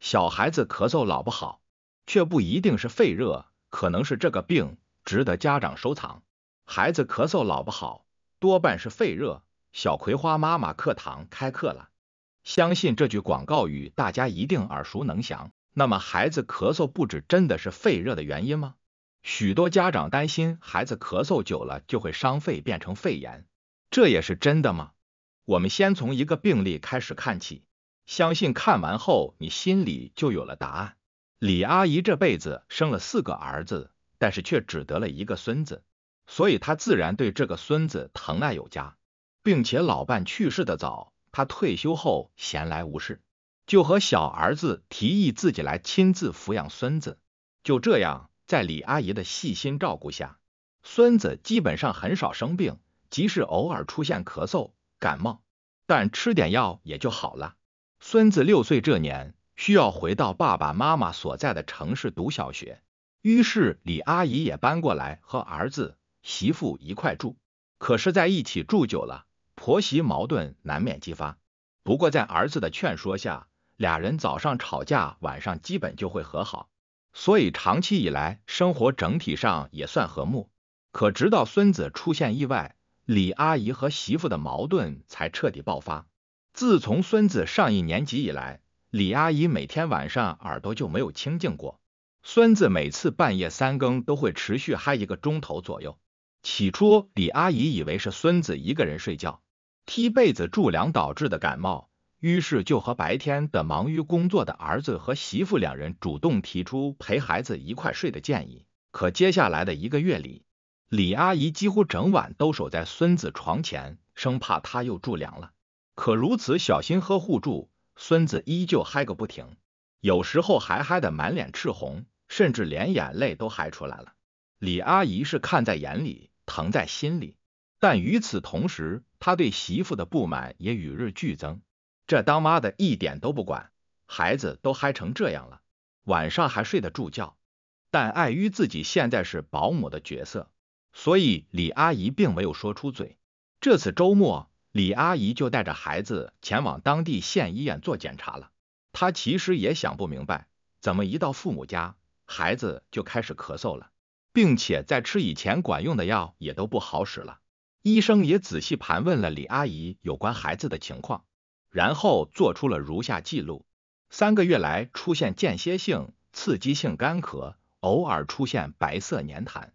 小孩子咳嗽老不好，却不一定是肺热，可能是这个病值得家长收藏。孩子咳嗽老不好，多半是肺热。小葵花妈妈课堂开课了，相信这句广告语大家一定耳熟能详。那么孩子咳嗽不止真的是肺热的原因吗？许多家长担心孩子咳嗽久了就会伤肺变成肺炎，这也是真的吗？我们先从一个病例开始看起，相信看完后你心里就有了答案。李阿姨这辈子生了4个儿子，但是却只得了1个孙子，所以她自然对这个孙子疼爱有加，并且老伴去世的早，她退休后闲来无事，就和小儿子提议自己来亲自抚养孙子。就这样，在李阿姨的细心照顾下，孙子基本上很少生病，即使偶尔出现咳嗽、感冒，但吃点药也就好了。孙子6岁这年，需要回到爸爸妈妈所在的城市读小学，于是李阿姨也搬过来和儿子、媳妇一块住。可是在一起住久了，婆媳矛盾难免激发。不过在儿子的劝说下，俩人早上吵架，晚上基本就会和好，所以长期以来生活整体上也算和睦。可直到孙子出现意外，李阿姨和媳妇的矛盾才彻底爆发。自从孙子上1年级以来，李阿姨每天晚上耳朵就没有清静过，孙子每次半夜3更都会持续嗨1个钟头左右。起初李阿姨以为是孙子一个人睡觉，踢被子助凉导致的感冒，于是就和白天的忙于工作的儿子和媳妇2人主动提出陪孩子一块睡的建议。可接下来的1个月里，李阿姨几乎整晚都守在孙子床前，生怕他又着凉了。可如此小心呵护住，孙子依旧嗨个不停，有时候还嗨得满脸赤红，甚至连眼泪都嗨出来了。李阿姨是看在眼里，疼在心里，但与此同时，她对媳妇的不满也与日俱增。这当妈的一点都不管，孩子都嗨成这样了，晚上还睡得住觉。但碍于自己现在是保姆的角色，所以李阿姨并没有说出嘴。这次周末，李阿姨就带着孩子前往当地县医院做检查了。她其实也想不明白，怎么一到父母家，孩子就开始咳嗽了，并且在吃以前管用的药也都不好使了。医生也仔细盘问了李阿姨有关孩子的情况，然后做出了如下记录：3个月来出现间歇性、刺激性干咳，偶尔出现白色黏痰，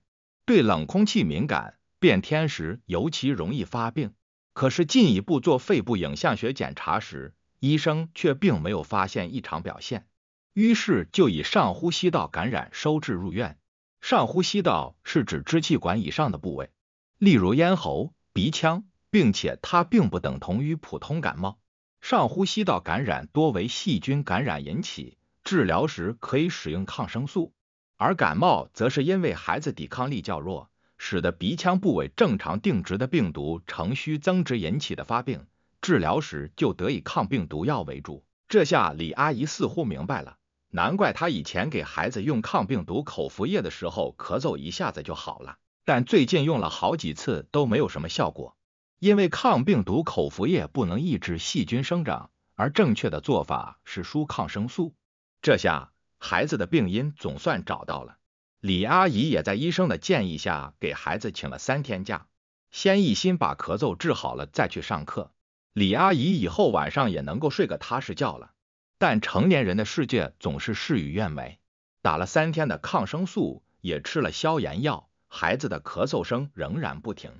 对冷空气敏感，变天时尤其容易发病。可是进一步做肺部影像学检查时，医生却并没有发现异常表现，于是就以上呼吸道感染收治入院。上呼吸道是指支气管以上的部位，例如咽喉、鼻腔，并且它并不等同于普通感冒。上呼吸道感染多为细菌感染引起，治疗时可以使用抗生素，而感冒则是因为孩子抵抗力较弱，使得鼻腔部位正常定植的病毒程序增殖引起的发病，治疗时就得以抗病毒药为主。这下李阿姨似乎明白了，难怪她以前给孩子用抗病毒口服液的时候咳嗽一下子就好了，但最近用了好几次都没有什么效果。因为抗病毒口服液不能抑制细菌生长，而正确的做法是输抗生素。这下孩子的病因总算找到了。李阿姨也在医生的建议下给孩子请了3天假，先一心把咳嗽治好了再去上课。李阿姨以后晚上也能够睡个踏实觉了。但成年人的世界总是事与愿违，打了3天的抗生素，也吃了消炎药，孩子的咳嗽声仍然不停。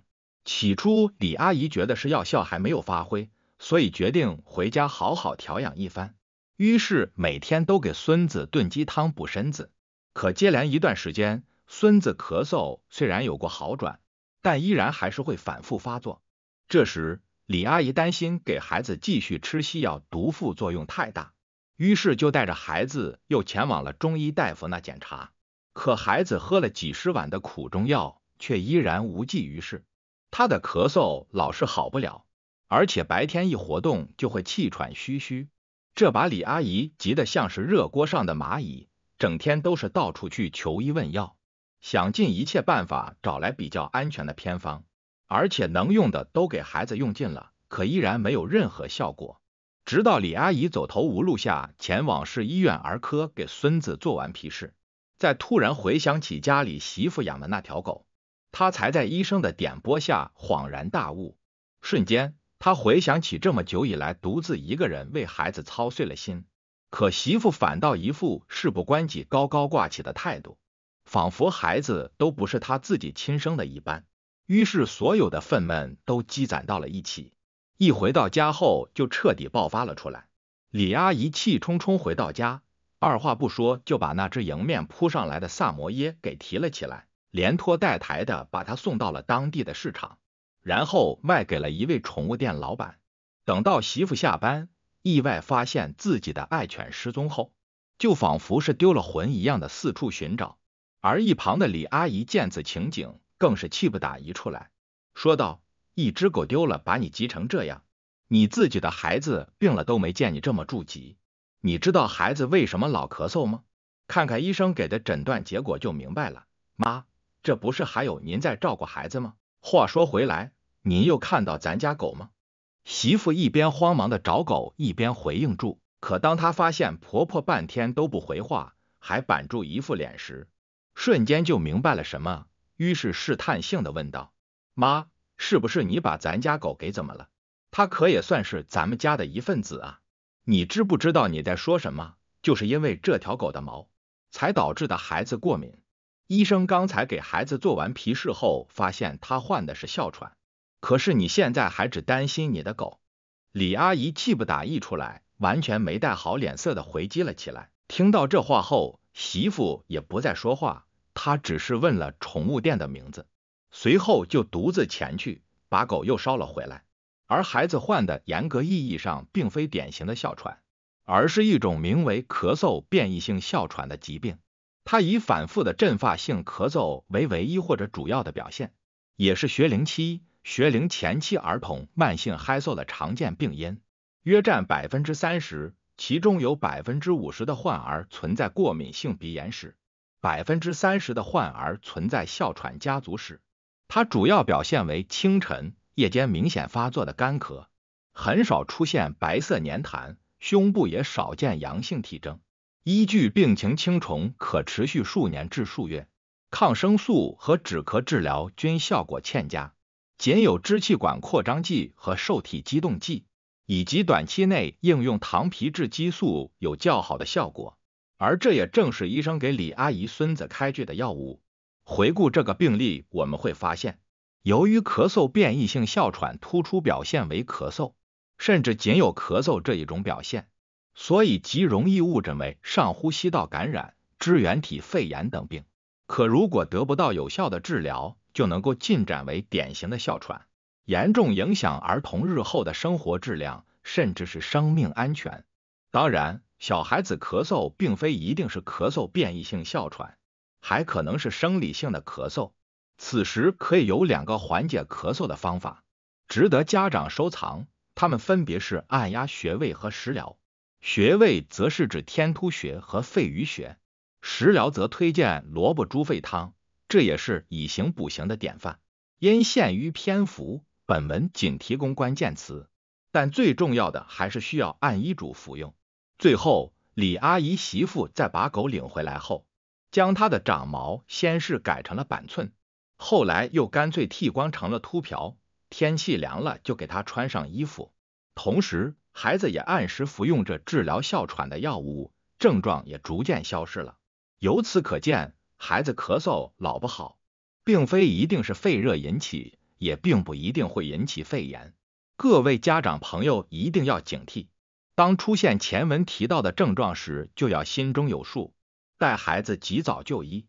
起初李阿姨觉得是药效还没有发挥，所以决定回家好好调养一番，于是每天都给孙子炖鸡汤补身子。可接连一段时间，孙子咳嗽虽然有过好转，但依然还是会反复发作。这时李阿姨担心给孩子继续吃西药毒副作用太大，于是就带着孩子又前往了中医大夫那检查。可孩子喝了几十碗的苦中药，却依然无济于事。他的咳嗽老是好不了，而且白天一活动就会气喘吁吁，这把李阿姨急得像是热锅上的蚂蚁，整天都是到处去求医问药，想尽一切办法找来比较安全的偏方，而且能用的都给孩子用尽了，可依然没有任何效果。直到李阿姨走投无路下前往市医院儿科给孙子做完皮试，再突然回想起家里媳妇养的那条狗，她才在医生的点拨下恍然大悟。瞬间，她回想起这么久以来独自一个人为孩子操碎了心，可媳妇反倒一副事不关己高高挂起的态度，仿佛孩子都不是她自己亲生的一般。于是所有的愤懑都积攒到了一起，一回到家后就彻底爆发了出来。李阿姨气冲冲回到家，二话不说就把那只迎面扑上来的萨摩耶给提了起来，连拖带抬的把它送到了当地的市场，然后卖给了一位宠物店老板。等到媳妇下班，意外发现自己的爱犬失踪后，就仿佛是丢了魂一样的四处寻找。而一旁的李阿姨见此情景，更是气不打一处来，说道：一只狗丢了，把你急成这样，你自己的孩子病了都没见你这么着急。你知道孩子为什么老咳嗽吗？看看医生给的诊断结果就明白了。妈，这不是还有您在照顾孩子吗？话说回来，您又看到咱家狗吗？媳妇一边慌忙的找狗，一边回应住，可当她发现婆婆半天都不回话，还板住一副脸时，瞬间就明白了什么，于是试探性的问道：妈，是不是你把咱家狗给怎么了？它可也算是咱们家的一份子啊。你知不知道你在说什么？就是因为这条狗的毛，才导致的孩子过敏。医生刚才给孩子做完皮试后，发现他患的是哮喘。可是你现在还只担心你的狗。李阿姨气不打一处来，完全没带好脸色的回击了起来。听到这话后，媳妇也不再说话，她只是问了宠物店的名字，随后就独自前去，把狗又捎了回来。而孩子患的严格意义上并非典型的哮喘，而是一种名为咳嗽变异性哮喘的疾病。它以反复的阵发性咳嗽为唯一或者主要的表现，也是学龄期、学龄前期儿童慢性嗨嗽的常见病因，约占 30%， 其中有 50% 的患儿存在过敏性鼻炎史， 30% 的患儿存在哮喘家族史。它主要表现为清晨、夜间明显发作的干咳，很少出现白色黏痰，胸部也少见阳性体征。依据病情轻重，可持续数年至数月，抗生素和止咳治疗均效果欠佳，仅有支气管扩张剂和受体激动剂以及短期内应用糖皮质激素有较好的效果，而这也正是医生给李阿姨孙子开具的药物。回顾这个病例，我们会发现，由于咳嗽变异性哮喘突出表现为咳嗽，甚至仅有咳嗽这一种表现，所以极容易误诊为上呼吸道感染、支原体肺炎等病。可如果得不到有效的治疗，就能够进展为典型的哮喘，严重影响儿童日后的生活质量，甚至是生命安全。当然，小孩子咳嗽并非一定是咳嗽变异性哮喘，还可能是生理性的咳嗽。此时可以有2个缓解咳嗽的方法，值得家长收藏。它们分别是按压穴位和食疗。穴位则是指天突穴和肺俞穴，食疗则推荐萝卜猪肺汤，这也是以形补形的典范。因限于篇幅，本文仅提供关键词，但最重要的还是需要按医嘱服用。最后，李阿姨媳妇在把狗领回来后，将它的长毛先是改成了板寸，后来又干脆剃光成了秃瓢，天气凉了就给它穿上衣服，同时孩子也按时服用着治疗哮喘的药物，症状也逐渐消失了。由此可见，孩子咳嗽老不好，并非一定是肺热引起，也并不一定会引起肺炎。各位家长朋友一定要警惕，当出现前文提到的症状时，就要心中有数，带孩子及早就医。